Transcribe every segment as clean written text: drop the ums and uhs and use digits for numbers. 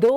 2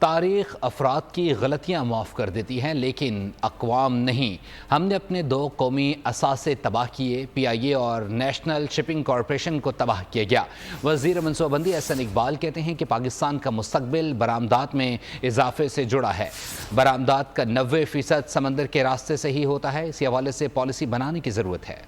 تاریخ افراد کی غلطیاں معاف کر دیتی ہیں لیکن اقوام نہیں۔ ہم نے اپنے 2 قومی اثاثے تباہ کیے، پی آئی اے اور نیشنل شپنگ کارپوریشن کو تباہ کیا گیا۔ وزیر منصوبہ بندی احسن اقبال کہتے ہیں کہ پاکستان کا مستقبل برآمدات میں اضافے سے جڑا ہے۔ برآمدات کا 90% سمندر کے راستے سے ہی ہوتا ہے، اسی حوالے سے پالیسی بنانے کی ضرورت ہے۔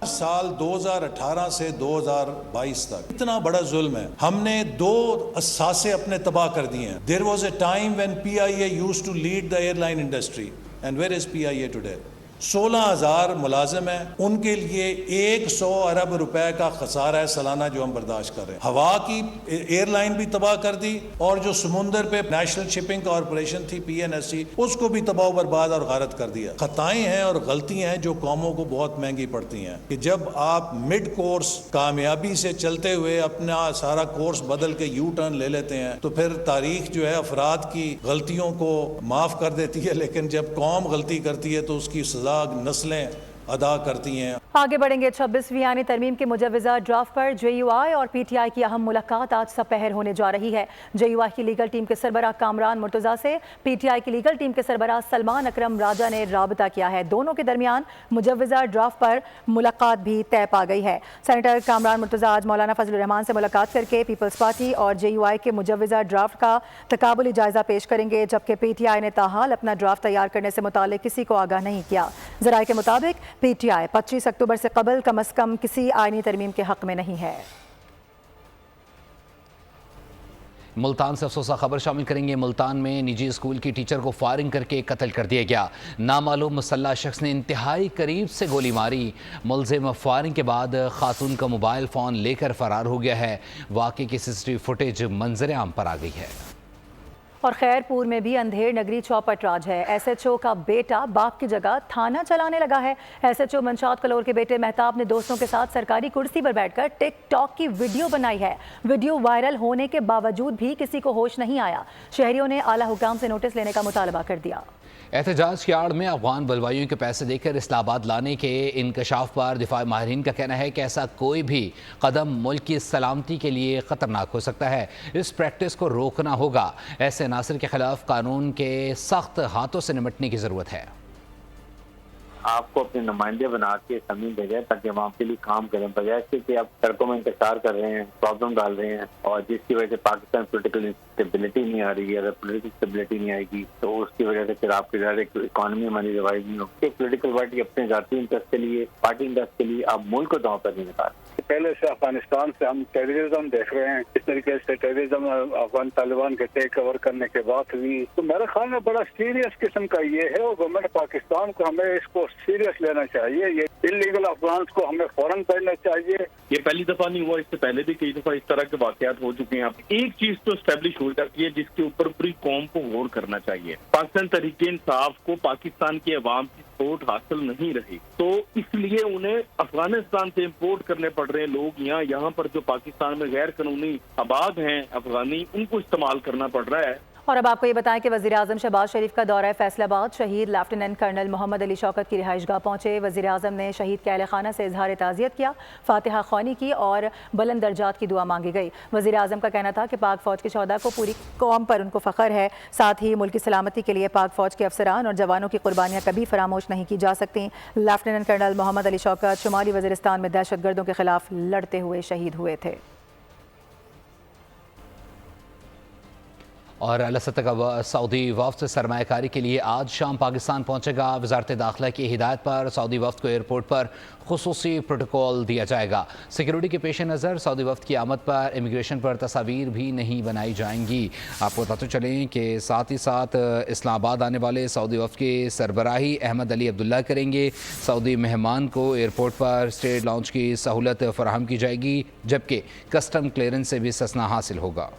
سال 2018 سے 2022 تک اتنا بڑا ظلم ہے، ہم نے 2 اثاثے اپنے تباہ کر دیے ہیں۔ There was a time when PIA used to lead the airline industry and where is PIA today? 16,000 ملازم ہیں، ان کے لیے 100 ارب روپے کا خسارہ ہے سالانہ جو ہم برداشت کر رہے ہیں۔ ہوا کی ایئر لائن بھی تباہ کر دی اور جو سمندر پہ نیشنل شپنگ کارپوریشن تھی PNSC، اس کو بھی تباہ و برباد اور غارت کر دیا۔ خطائیں ہیں اور غلطیاں ہیں جو قوموں کو بہت مہنگی پڑتی ہیں کہ جب آپ مڈ کورس کامیابی سے چلتے ہوئے اپنا سارا کورس بدل کے یو ٹرن لے لیتے ہیں تو پھر تاریخ جو ہے افراد کی غلطیوں کو معاف کر دیتی ہے، لیکن جب قوم غلطی کرتی ہے تو اس کی سزا نسلیں ادا کرتی ہیں۔ آگے بڑھیں گے۔ 26ویں آئینی ترمیم کے مجوزہ ڈرافٹ پر JUI اور PTI کی اہم ملاقات آج سپہر ہونے جا رہی ہے۔ JUI کی لیگل ٹیم کے سربراہ کامران مرتضیٰ سے PTI کی لیگل ٹیم کے سربراہ سلمان اکرم راجہ نے رابطہ کیا ہے۔ دونوں کے درمیان مجوزہ ڈرافٹ پر ملاقات بھی طے پا گئی ہے۔ سینیٹر کامران مرتضیٰ آج مولانا فضل الرحمان سے ملاقات کر کے پیپلز پارٹی اور JUI کے مجوزہ ڈرافٹ کا تقابلی جائزہ پیش کریں گے، جبکہ PTI نے تاحال اپنا ڈرافٹ تیار کرنے سے متعلق کسی کو آگاہ نہیں کیا۔ ذرائع کے مطابق PTI 25 اکتوبر سے قبل کم از کم کسی آئینی ترمیم کے حق میں نہیں ہے۔ ملتان سے افسوسہ خبر شامل کریں گے۔ ملتان میں نجی اسکول کی ٹیچر کو فائرنگ کر کے قتل کر دیا گیا۔ نامعلوم مسلح شخص نے انتہائی قریب سے گولی ماری۔ ملزم فائرنگ کے بعد خاتون کا موبائل فون لے کر فرار ہو گیا ہے۔ واقعے کی CCTV فوٹیج منظر عام پر آ گئی ہے۔ اور خیر پور میں بھی اندھیر نگری چوپٹ راج ہے۔ SHO کا بیٹا باپ کی جگہ تھانہ چلانے لگا ہے۔ SHO منشات کلور کے بیٹے مہتاب نے دوستوں کے ساتھ سرکاری کرسی پر بیٹھ کر ٹک ٹاک کی ویڈیو بنائی ہے۔ ویڈیو وائرل ہونے کے باوجود بھی کسی کو ہوش نہیں آیا۔ شہریوں نے اعلیٰ حکام سے نوٹس لینے کا مطالبہ کر دیا۔ احتجاج کی آڑ میں افغان بلوائیوں کے پیسے دے کر اسلام آباد لانے کے انکشاف پر دفاع ماہرین کا کہنا ہے کہ ایسا کوئی بھی قدم ملک کی سلامتی کے لیے خطرناک ہو سکتا ہے۔ اس پریکٹس کو روکنا ہوگا۔ ایسے عناصر کے خلاف قانون کے سخت ہاتھوں سے نمٹنے کی ضرورت ہے۔ آپ کو اپنے نمائندے بنا کے اسمبلی بھیجیں تاکہ وہاں کے لیے کام کریں، بجائے سے کہ آپ سڑکوں میں انتشار کر رہے ہیں، پرابلم ڈال رہے ہیں، اور جس کی وجہ سے پاکستان پولیٹیکل اسٹیبلٹی نہیں آ رہی ہے۔ اگر پولیٹیکل اسٹیبلٹی نہیں آئے گی تو اس کی وجہ سے پھر آپ کے اکانومی ہماری ریوائو نہیں ہوگی۔ پولیٹیکل پارٹی اپنے ذاتی انٹرسٹ کے لیے، پارٹی انٹرسٹ کے لیے آپ ملک کو داؤں پر نہیں نکال۔ پہلے سے افغانستان سے ہم ٹیررزم دیکھ رہے ہیں، اس طریقے سے ٹیررزم افغان طالبان کے ٹیک اوور کرنے کے بعد بھی، تو میرے خیال میں بڑا سیریس قسم کا یہ ہے، اور گورنمنٹ پاکستان کو ہمیں اس کو سیریس لینا چاہیے۔ یہ انلیگل افغانس کو ہمیں فوراً کرنا چاہیے۔ یہ پہلی دفعہ نہیں ہوا، اس سے پہلے بھی کئی دفعہ اس طرح کے واقعات ہو چکے ہیں۔ اب ایک چیز تو اسٹیبلش ہو جاتی ہے جس کے اوپر پوری قوم کو غور کرنا چاہیے۔ پاکستان تحریک انصاف کو پاکستان کے عوام کی سپورٹ حاصل نہیں رہی، تو اس لیے انہیں افغانستان سے امپورٹ کرنے پڑ رہے ہیں لوگ۔ یہاں پر جو پاکستان میں غیر قانونی آباد ہیں افغانی، ان کو استعمال کرنا پڑ رہا ہے۔ اور اب آپ کو یہ بتائیں کہ وزیراعظم شہباز شریف کا دورہ فیصل آباد، شہید لیفٹیننٹ کرنل محمد علی شوکت کی رہائش گاہ پہنچے۔ وزیراعظم نے شہید کے اہل خانہ سے اظہار تعزیت کیا، فاتحہ خوانی کی اور بلند درجات کی دعا مانگی گئی۔ وزیراعظم کا کہنا تھا کہ پاک فوج کے شہداء کو پوری قوم پر ان کو فخر ہے، ساتھ ہی ملک کی سلامتی کے لیے پاک فوج کے افسران اور جوانوں کی قربانیاں کبھی فراموش نہیں کی جا سکتی۔ لیفٹیننٹ کرنل محمد علی شوکت شمالی وزیرستان میں دہشت گردوں کے خلاف لڑتے ہوئے شہید ہوئے تھے۔ اور اعلیٰ سطح کا سعودی وفد سرمایہ کاری کے لیے آج شام پاکستان پہنچے گا۔ وزارت داخلہ کی ہدایت پر سعودی وفد کو ایئرپورٹ پر خصوصی پروٹوکول دیا جائے گا۔ سیکیورٹی کے پیش نظر سعودی وفد کی آمد پر امیگریشن پر تصاویر بھی نہیں بنائی جائیں گی۔ آپ کو بتاتے چلیں کہ ساتھ ہی ساتھ اسلام آباد آنے والے سعودی وفد کے سربراہی احمد علی عبداللہ کریں گے۔ سعودی مہمان کو ایئرپورٹ پر اسٹیٹ لاؤنج کی سہولت فراہم کی جائے گی، جبکہ کسٹم کلیئرنس سے بھی استثناء حاصل ہوگا۔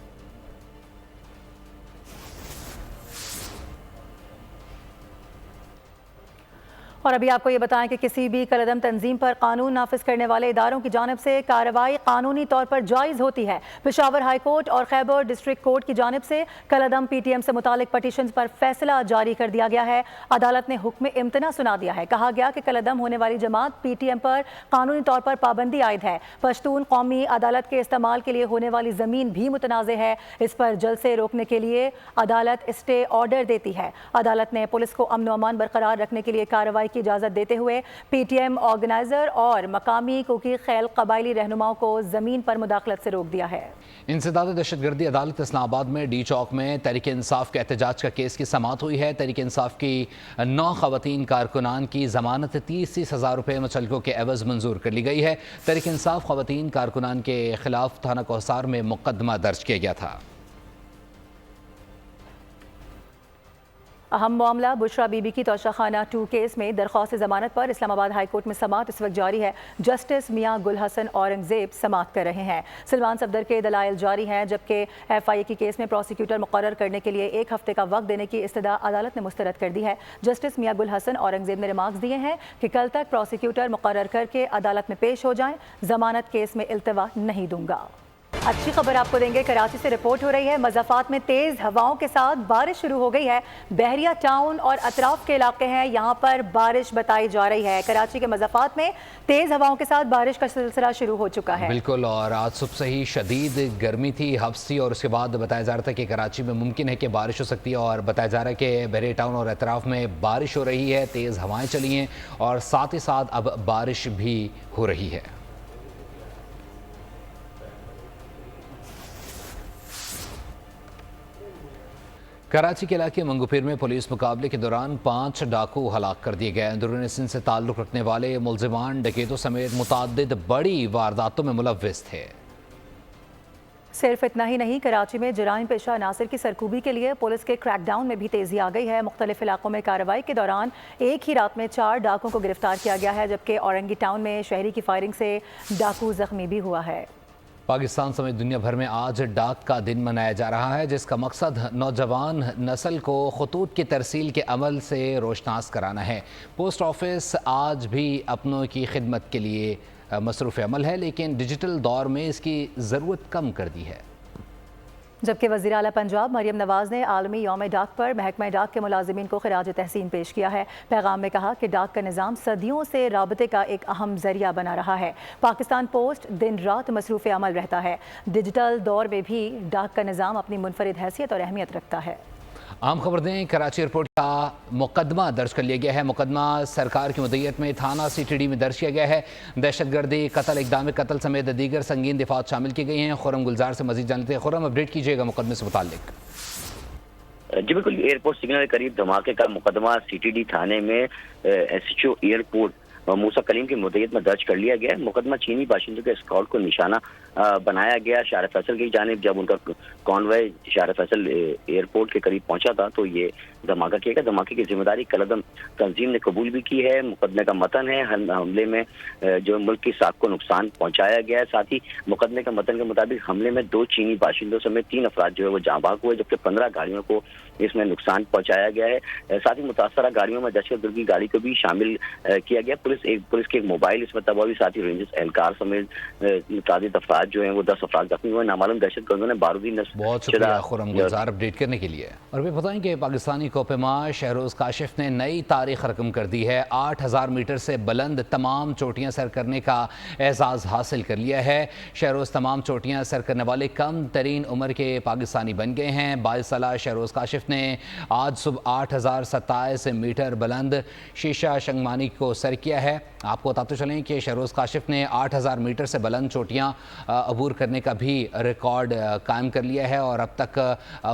اور ابھی آپ کو یہ بتائیں کہ کسی بھی کالعدم تنظیم پر قانون نافذ کرنے والے اداروں کی جانب سے کارروائی قانونی طور پر جائز ہوتی ہے۔ پشاور ہائی کورٹ اور خیبر ڈسٹرکٹ کورٹ کی جانب سے کالعدم پی ٹی ایم سے متعلق پٹیشنز پر فیصلہ جاری کر دیا گیا ہے۔ عدالت نے حکم امتناع سنا دیا ہے۔ کہا گیا کہ کالعدم ہونے والی جماعت پی ٹی ایم پر قانونی طور پر پابندی عائد ہے۔ پشتون قومی عدالت کے استعمال کے لیے ہونے والی زمین بھی متنازع ہے۔ اس پر جلسے روکنے کے لیے عدالت اسٹے آرڈر دیتی ہے۔ عدالت نے پولیس کو امن و امان برقرار رکھنے کے لیے کارروائی کی اجازت دیتے ہوئے پی ٹی ایم آرگنائزر اور مقامی کوکی خیل قبائلی رہنماؤں کو زمین پر مداخلت سے روک دیا ہے۔ انسداد دہشت گردی عدالت اسلام آباد میں ڈی چوک میں تحریک انصاف کے احتجاج کا کیس کی سماعت ہوئی ہے۔ تحریک انصاف کی 9 خواتین کارکنان کی ضمانت 30 ہزار روپے مچلکوں کے عوض منظور کر لی گئی ہے۔ تحریک انصاف خواتین کارکنان کے خلاف تھانہ کوہسار میں مقدمہ درج کیا گیا تھا۔ اہم معاملہ بشرا بی بی کی توشہ خانہ 2 کیس میں درخواست ضمانت پر اسلام آباد ہائی کورٹ میں سماعت اس وقت جاری ہے۔ جسٹس میاں گل حسن اورنگزیب سماعت کر رہے ہیں۔ سلمان صفدر کے دلائل جاری ہیں، جبکہ ایف آئی اے کی کیس میں پروسیکیوٹر مقرر کرنے کے لیے 1 ہفتے کا وقت دینے کی استدعا عدالت نے مسترد کر دی ہے۔ جسٹس میاں گل حسن اورنگزیب نے ریمارکس دیے ہیں کہ کل تک پروسیکیوٹر مقرر کر کے عدالت میں پیش ہو جائیں، ضمانت کیس میں التوا نہیں دوں گا۔ اچھی خبر آپ کو دیں گے، کراچی سے رپورٹ ہو رہی ہے مضافات میں تیز ہواؤں کے ساتھ بارش شروع ہو گئی ہے۔ بحریہ ٹاؤن اور اطراف کے علاقے ہیں، یہاں پر بارش بتائی جا رہی ہے۔ کراچی کے مضافات میں تیز ہواؤں کے ساتھ بارش کا سلسلہ شروع ہو چکا ہے۔ بالکل، اور آج صبح سے ہی شدید گرمی تھی، حبس تھی، اور اس کے بعد بتایا جا رہا تھا کہ کراچی میں ممکن ہے کہ بارش ہو سکتی ہے، اور بتایا جا رہا ہے کہ بحریہ ٹاؤن اور اطراف میں بارش ہو رہی ہے، تیز ہوائیں چلی ہیں، اور ساتھ ہی ساتھ اب بارش بھی ہو رہی ہے۔ کراچی کے علاقے منگو پیر میں پولیس مقابلے کے دوران 5 ڈاکو ہلاک کر دیے گئے۔ اندرون سندھ سے تعلق رکھنے والے ملزمان ڈکیتوں سمیت متعدد بڑی وارداتوں میں ملوث تھے۔ صرف اتنا ہی نہیں، کراچی میں جرائم پیشہ عناصر کی سرکوبی کے لیے پولیس کے کریک ڈاؤن میں بھی تیزی آ گئی ہے۔ مختلف علاقوں میں کارروائی کے دوران ایک ہی رات میں 4 ڈاکوں کو گرفتار کیا گیا ہے، جبکہ اورنگی ٹاؤن میں شہری کی فائرنگ سے ڈاکو زخمی بھی ہوا ہے۔ پاکستان سمیت دنیا بھر میں آج ڈاک کا دن منایا جا رہا ہے، جس کا مقصد نوجوان نسل کو خطوط کی ترسیل کے عمل سے روشناس کرانا ہے۔ پوسٹ آفس آج بھی اپنوں کی خدمت کے لیے مصروف عمل ہے، لیکن ڈیجیٹل دور میں اس کی ضرورت کم کر دی ہے۔ جبکہ وزیر اعلیٰ پنجاب مریم نواز نے عالمی یوم ڈاک پر محکمہ ڈاک کے ملازمین کو خراج تحسین پیش کیا ہے۔ پیغام میں کہا کہ ڈاک کا نظام صدیوں سے رابطے کا ایک اہم ذریعہ بنا رہا ہے۔ پاکستان پوسٹ دن رات مصروف عمل رہتا ہے۔ ڈیجیٹل دور میں بھی ڈاک کا نظام اپنی منفرد حیثیت اور اہمیت رکھتا ہے۔ عام خبر دیں، کراچی ایئرپورٹ کا مقدمہ درج کر لیا گیا ہے۔ مقدمہ سرکار کی مدیریت میں تھانہ سی ٹی ڈی میں درج کیا گیا ہے۔ دہشت گردی، قتل، اقدام قتل سمیت دیگر سنگین دفعات شامل کی گئی ہیں۔ خرم گلزار سے مزید جانتے ہیں۔ خرم، اپڈیٹ کیجیے گا مقدمے سے متعلق۔ جی بالکل، ایئرپورٹ سگنل کے قریب دھماکے کا مقدمہ سی ٹی ڈی تھانے میں ایس ایچ او ایئرپورٹ موسیٰ کلیم کی مدیریت میں درج کر لیا گیا ہے۔ مقدمہ چینی باشندوں کے اسکارٹ کو نشانہ بنایا گیا شار فیصل کی جانب۔ جب ان کا کانوائے شار فیصل ایئرپورٹ کے قریب پہنچا تھا تو یہ دھماکہ کیا گیا۔ دھماکے کی ذمہ داری کالعدم تنظیم نے قبول بھی کی ہے۔ مقدمے کا متن ہے، حملے میں جو ملک کی ساکھ کو نقصان پہنچایا گیا ہے۔ ساتھ ہی مقدمے کا متن کے مطابق حملے میں 2 چینی باشندوں سمیت 3 افراد جو ہے وہ جاں بحق ہوئے، جبکہ 15 گاڑیوں کو اس میں نقصان پہنچایا گیا ہے۔ ساتھ ہی متاثرہ گاڑیوں میں دہشت گردی کی گاڑی کو بھی شامل کیا گیا۔ پولیس کے ایک موبائل اس میں تباہ ہوئی، ساتھ ہی رینجرز اہلکار سمیت متعدد افراد جو ہیں وہ 10 افراد زخمی ہوئے۔ نامعلوم دہشت گردوں نے بارودی بہت شکریہ خرم گلزار اپڈیٹ کرنے کے لیے۔ اور بھی بتائیں کہ پاکستانی کوپیما شہروز کاشف نے نئی تاریخ رقم کر دی ہے۔ 8000 میٹر سے بلند تمام چوٹیاں سر کرنے کا اعزاز حاصل کر لیا ہے۔ شہروز تمام چوٹیاں سر کرنے والے کم ترین عمر کے پاکستانی بن گئے ہیں۔ 22 سالہ شہروز کاشف نے آج صبح 8027 میٹر بلند شیشہ شنگمانی کو سر کیا ہے۔ آپ کو بتاتے چلیں کہ شہروز کاشف نے 8000 میٹر سے بلند چوٹیاں عبور کرنے کا بھی ریکارڈ قائم کر لیا ہے، اور اب تک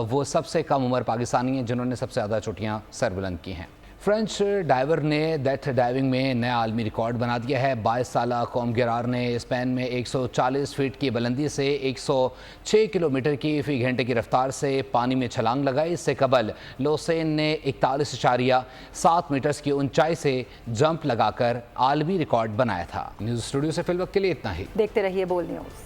وہ سب سے کم عمر پاکستانی ہیں جنہوں نے سب سے زیادہ چوٹیاں سر بلند کی ہیں۔ فرینچ ڈائیور نے ڈیتھ ڈائیونگ میں نیا عالمی ریکارڈ بنا دیا ہے۔ 22 سالہ قوم گرار نے اسپین میں 140 فٹ کی بلندی سے 106 کلومیٹر کی فی گھنٹے کی رفتار سے پانی میں چھلانگ لگائی۔ اس سے قبل لوسین نے 41.7 میٹرز کی اونچائی سے جمپ لگا کر عالمی ریکارڈ بنایا تھا۔ نیوز اسٹوڈیو سے فی الوقت کے لیے اتنا ہی۔ دیکھتے رہیے بول نیوز۔